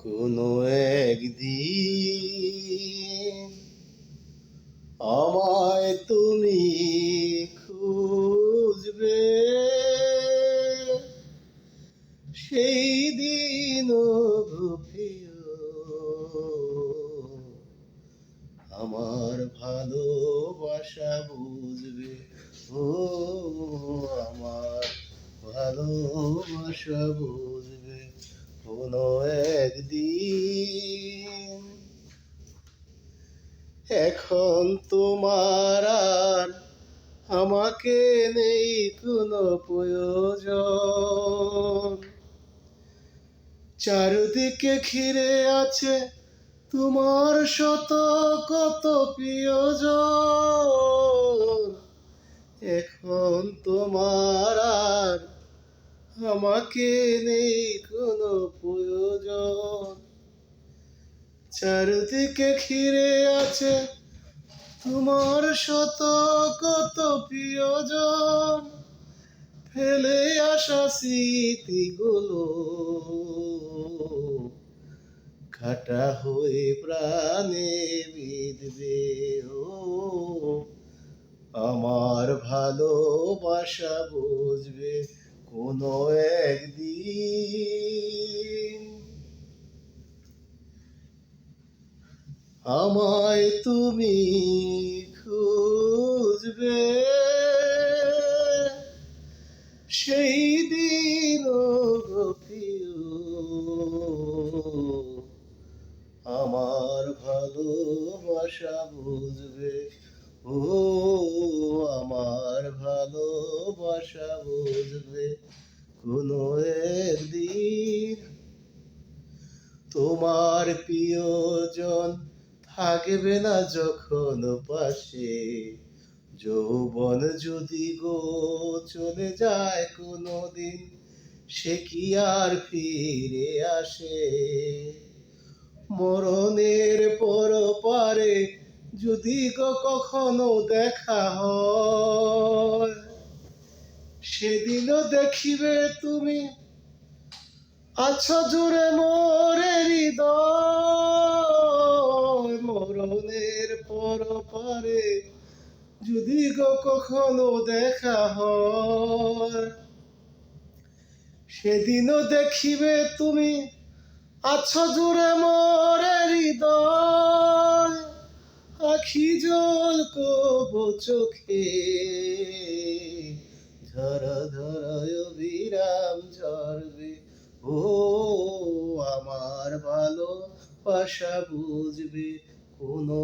কোনো একদিন আমায় তুমি খুঁজবে, সেই দিনও প্রিয় আমার ভালোবাসা বুঝবে। ও আমার ভালোবাসা বুঝবে কোনো একদিন। এখন তোমার আর আমাকে নেই কোনো প্রয়োজন, চারিদিকে ঘিরে আছে তোমার শত কত প্রিয়জন। এখন তোমার আর আমাকে নেই কোনো প্রয়োজন, চারিদিকে ঘিরে আছে তোমার শত কত প্রিয়জন। ফেলে আসা স্মৃতিগুলো কাটা হয়ে প্রাণে বিঁধবে। ও আমার ভালোবাসা বুঝবে কোনো একদিন। আমায় তুমি খুঁজবে, সেই দিনও প্রিয় আমার ভালোবাসা বুঝবে। ও আমার ভালোবাসা বুঝবে কোনো একদিন। তোমার প্রিয়জন থাকবে না যখন পাশে, যৌবন যদি গো চলে যায় কোনো দিন, সে কি আর ফিরে আসে? মরণের পর পারে যদি গো কখনো দেখা হয়, সেদিনও দেখিবে তুমি আছো জুড়ে মোরে হৃদয়। মরণের পর পারে যদি গো কখনো দেখা হয়, সেদিনও দেখিবে তুমি আছো জুড়ে মোরে হৃদয়। আখি জল কব চোখে ঝরা ঝরায় বিরাম ঝরবে। ও আমার ভালোবাসা বুঝবে কোনো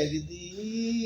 একদিন।